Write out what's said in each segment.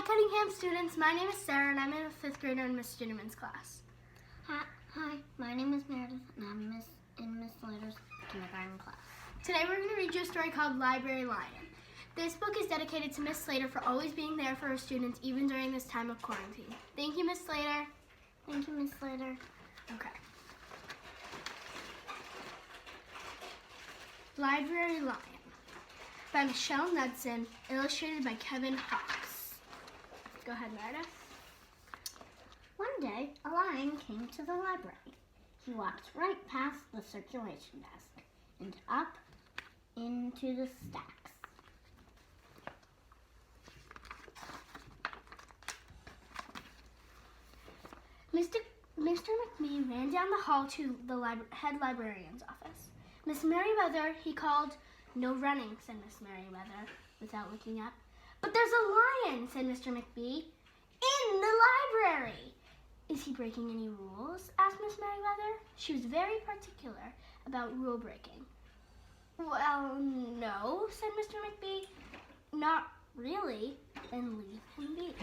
Cunningham students, my name is Sarah and I'm a 5th grader in Miss Stinnerman's class. Hi, my name is Meredith and I'm in Miss Slater's kindergarten class. Today we're going to read you a story called Library Lion. This book is dedicated to Miss Slater for always being there for her students even during this time of quarantine. Thank you, Miss Slater. Thank you, Miss Slater. Okay. Library Lion by Michelle Knudsen, illustrated by Kevin Hawks. Go ahead, Meredith. One day, a lion came to the library. He walked right past the circulation desk and up into the stacks. Mr. McMee ran down the hall to the head librarian's office. Miss Merriweather, he called. No running, said Miss Merriweather, without looking up. But there's a lion, said Mr. McBee, in the library. Is he breaking any rules? Asked Miss Merriweather. She was very particular about rule breaking. Well, no, said Mr. McBee. Not really. Then leave him be.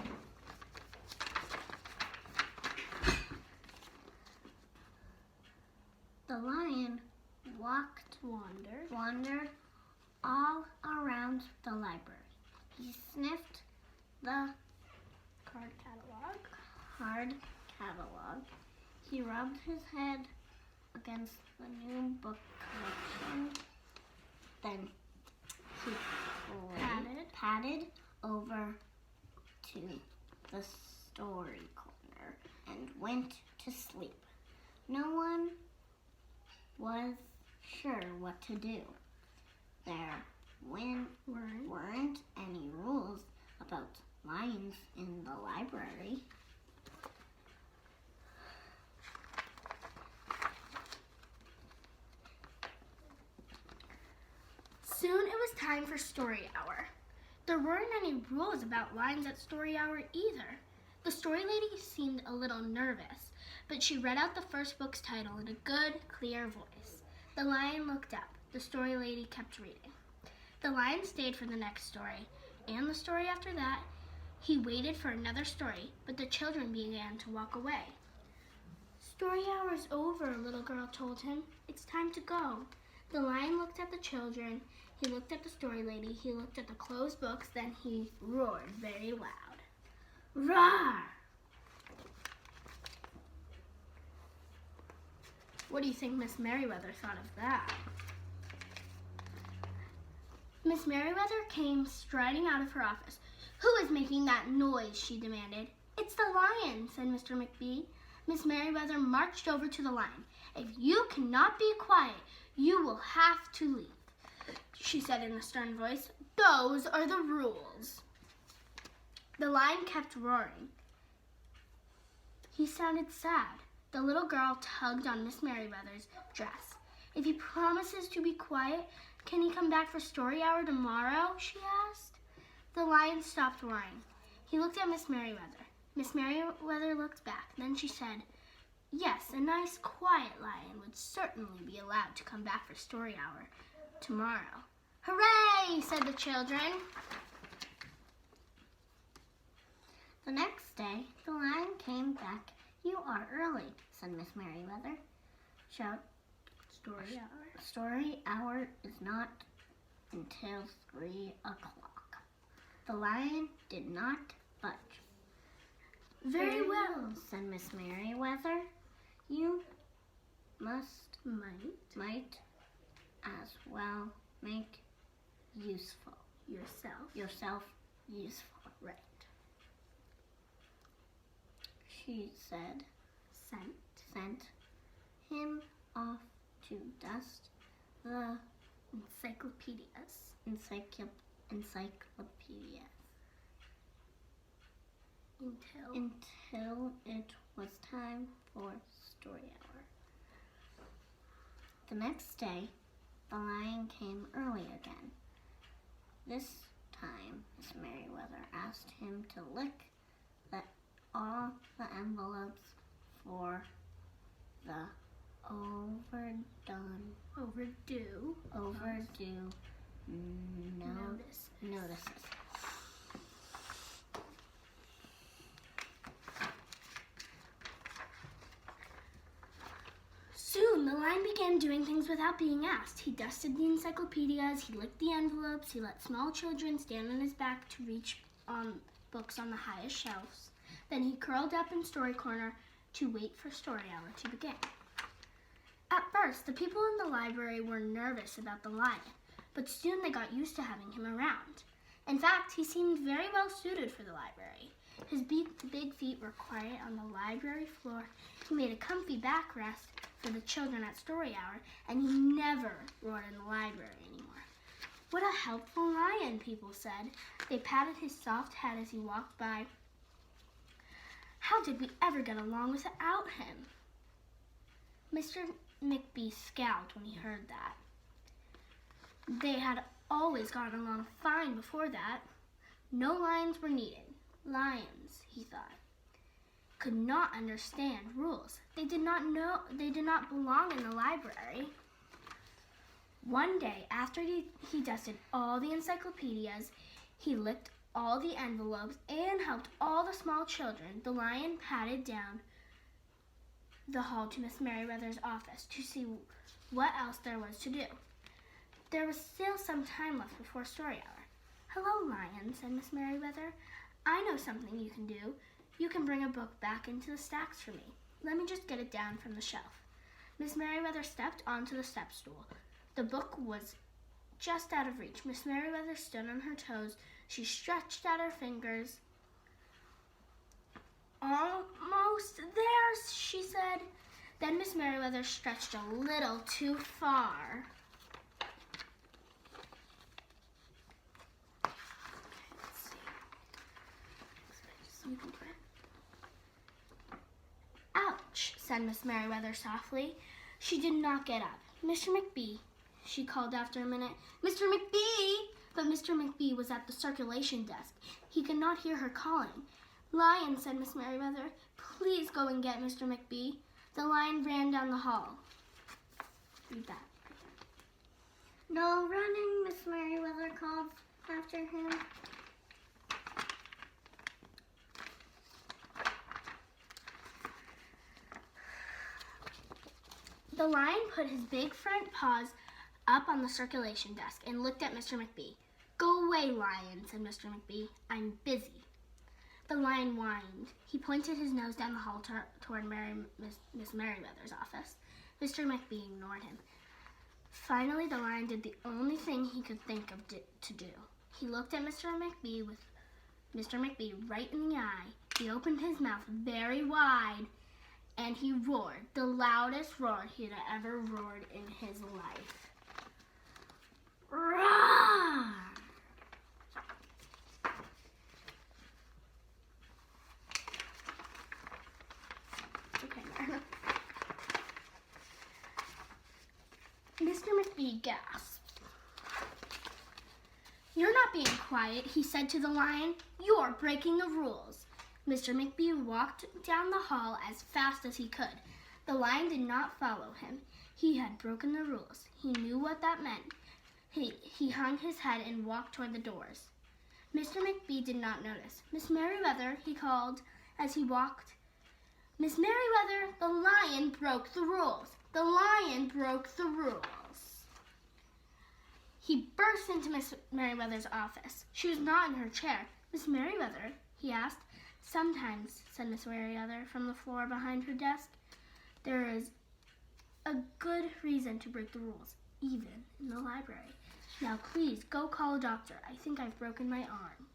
The lion wandered all around the library. He sniffed the Card catalog. He rubbed his head against the new book collection. Then he padded over to the story corner and went to sleep. No one was sure what to do. There weren't any rules about lions in the library. Soon it was time for story hour. There weren't any rules about lions at story hour either. The story lady seemed a little nervous, but she read out the first book's title in a good, clear voice. The lion looked up. The story lady kept reading. The lion stayed for the next story, and the story after that. He waited for another story, but the children began to walk away. Story hour's over, a little girl told him. It's time to go. The lion looked at the children. He looked at the story lady. He looked at the closed books. Then he roared very loud. Roar! What do you think Miss Merriweather thought of that? Miss Merriweather came striding out of her office. Who is making that noise? She demanded. It's the lion, said Mr. McBee. Miss Merriweather marched over to the lion. If you cannot be quiet, you will have to leave, she said in a stern voice. Those are the rules. The lion kept roaring. He sounded sad. The little girl tugged on Miss Merriweather's dress. If he promises to be quiet, can he come back for story hour tomorrow? She asked. The lion stopped roaring. He looked at Miss Merriweather. Miss Merriweather looked back. Then she said, yes, a nice quiet lion would certainly be allowed to come back for story hour tomorrow. Hooray, said the children. The next day, the lion came back. You are early, said Miss Merriweather. Story hour is not until 3 o'clock. The lion did not budge. Very well, said Miss Merriweather. You might as well make yourself useful. Right. She said, sent him off to dust the encyclopedias until it was time for story hour. The next day, the lion came early again. This time, Miss Merriweather asked him to lick all the envelopes for the overdue notices. began doing things without being asked. He dusted the encyclopedias, he licked the envelopes, he let small children stand on his back to reach books on the highest shelves. Then he curled up in Story Corner to wait for story hour to begin. At first, the people in the library were nervous about the lion, but soon they got used to having him around. In fact, he seemed very well suited for the library. His big feet were quiet on the library floor. He made a comfy backrest for the children at story hour, and he never roared in the library anymore. What a helpful lion, people said. They patted his soft head as he walked by. How did we ever get along without him? Mr. McBee scowled when he heard that. They had always gotten along fine before that. No lions were needed. Lions, he thought, could not understand rules. They did not belong in the library. One day, after he dusted all the encyclopedias, he licked all the envelopes and helped all the small children, the lion padded down the hall to Miss Merriweather's office to see what else there was to do. There was still some time left before story hour. "Hello, Lion," said Miss Merriweather. "I know something you can do. You can bring a book back into the stacks for me. Let me just get it down from the shelf." Miss Merriweather stepped onto the step stool. The book was just out of reach. Miss Merriweather stood on her toes. She stretched out her fingers. "Almost there," she said. Then Miss Merriweather stretched a little too far. "Ouch," said Miss Merriweather softly. She did not get up. "Mr. McBee," she called after a minute. "Mr. McBee!" But Mr. McBee was at the circulation desk. He could not hear her calling. "Lion," said Miss Merriweather, "please go and get Mr. McBee." The lion ran down the hall. Read that. "No running," Miss Merriweather called after him. The lion put his big front paws up on the circulation desk and looked at Mr. McBee. "Go away, Lion," said Mr. McBee. "I'm busy." The lion whined. He pointed his nose down the hall toward Miss Merriweather's office. Mr. McBee ignored him. Finally, the lion did the only thing he could think of to do. He looked at Mr. McBee with Mr. McBee right in the eye. He opened his mouth very wide, and he roared, the loudest roar he had ever roared in his life. Roar! Okay. Mr. McBee gasped. "You're not being quiet," he said to the lion. "You're breaking the rules." Mr. McBee walked down the hall as fast as he could. The lion did not follow him. He had broken the rules. He knew what that meant. He hung his head and walked toward the doors. Mr. McBee did not notice. "Miss Merriweather," he called as he walked. "Miss Merriweather, the lion broke the rules. The lion broke the rules." He burst into Miss Merriweather's office. She was not in her chair. "Miss Merriweather?" he asked. "Sometimes," said Miss Merriweather from the floor behind her desk, "there is a good reason to break the rules, even in the library. Now please go call a doctor. I think I've broken my arm."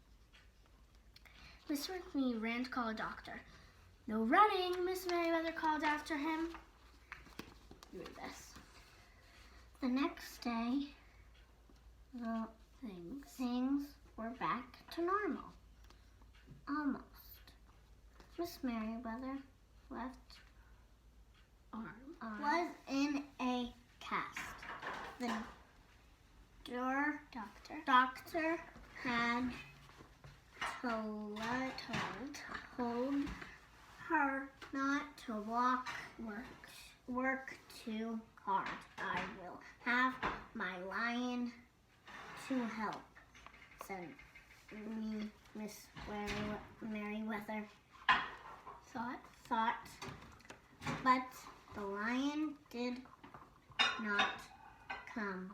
Mr. McBee ran to call a doctor. "No running," Miss Merriweather called after him. Read this. The next day, the things were back to normal. Almost. Miss Merriweather left arm was in a cast. The doctor had told her not to work too hard. "I will have my lion to help," said Miss Merriweather thought. But the lion did not come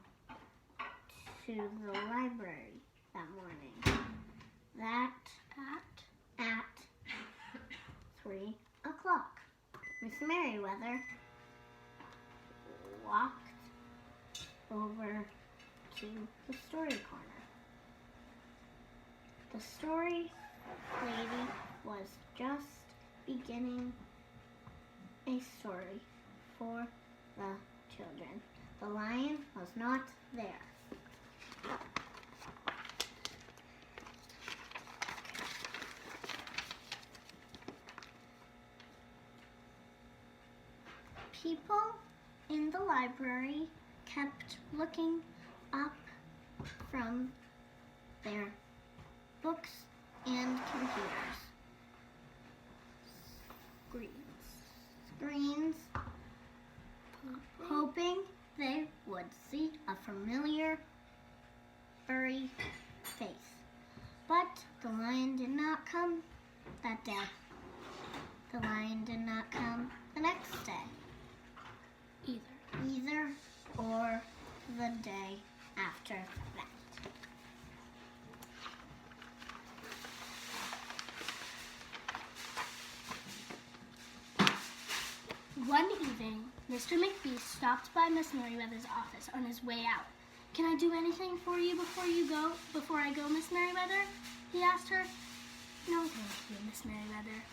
to the library that morning. At 3 o'clock, Miss Merriweather walked over to the story corner. The story lady was just beginning a story for the children. The lion was not there. People in the library kept looking up from their books and computers. Screens, hoping they would see a familiar furry face. But the lion did not come that day. The lion did not come the next day. Either or the day after that. One evening, Mr. McBee stopped by Miss Merriweather's office on his way out. "Can I do anything for you before I go, Miss Merriweather?" he asked her. "No, thank you, Miss Merriweather,"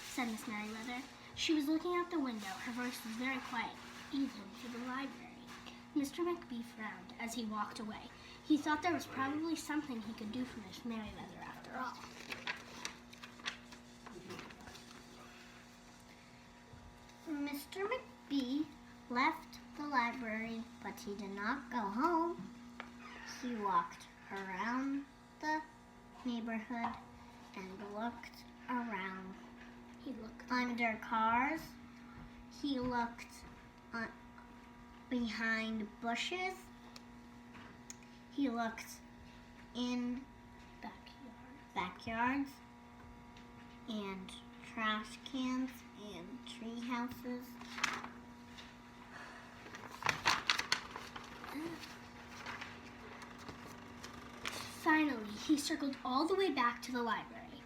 said Miss Merriweather. She was looking out the window. Her voice was very quiet, even for the library. Mr. McBee frowned as he walked away. He thought there was probably something he could do for Miss Merriweather after all. Mr. McBee left the library, but he did not go home. He walked around the neighborhood and looked around. He looked under cars. He looked behind bushes. He looked in backyards and trash cans and tree houses. Finally, he circled all the way back to the library.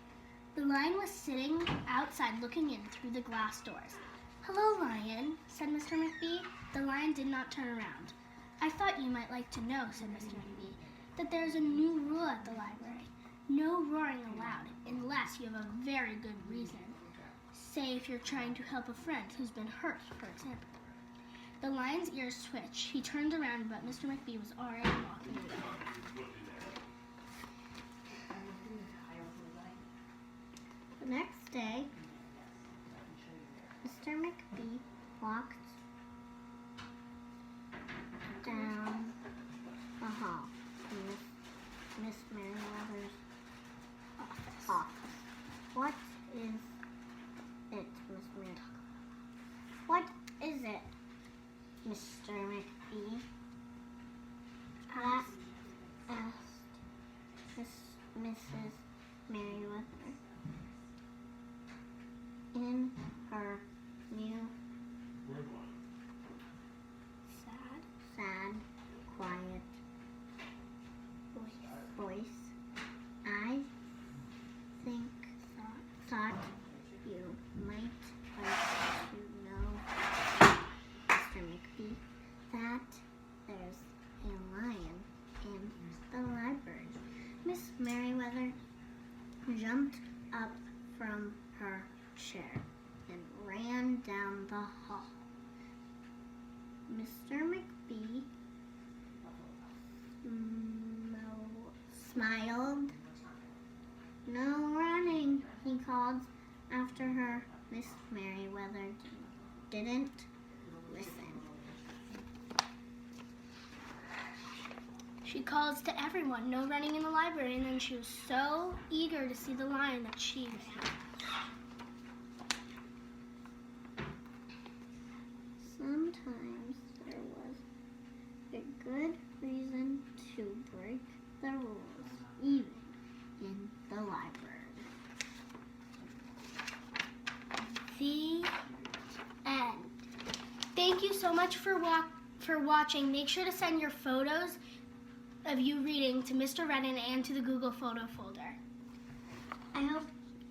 The lion was sitting outside looking in through the glass doors. "Hello, Lion," said Mr. McBee. The lion did not turn around. "I thought you might like to know," said Mr. McBee, "that there is a new rule at the library. No roaring aloud unless you have a very good reason. Say if you're trying to help a friend who's been hurt, for example." The lion's ears twitched. He turned around, but Mr. McBee was already walking away. The next day, Mr. McBee walked down the hall to Miss Merriweather's office. "What is it, Miss Merriweather? What is it, Mr. McBee?" asked Mrs. Merriweather in her new sad, quiet voice. "I thought you might like to know, Mr. McBee, that there's a lion in the library." Miss Merriweather jumped up from her chair and ran down the hall. Mr. McBee smiled. "No running," he called after her. Miss Merriweather didn't listen. She calls to everyone, "No running in the library," and then she was so eager to see the lion that she ran. Sometimes there was a good reason to break the rules, even in the library. The end. Thank you so much for for watching. Make sure to send your photos of you reading to Mr. Redden and to the Google Photo folder.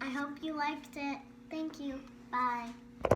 I hope you liked it. Thank you. Bye.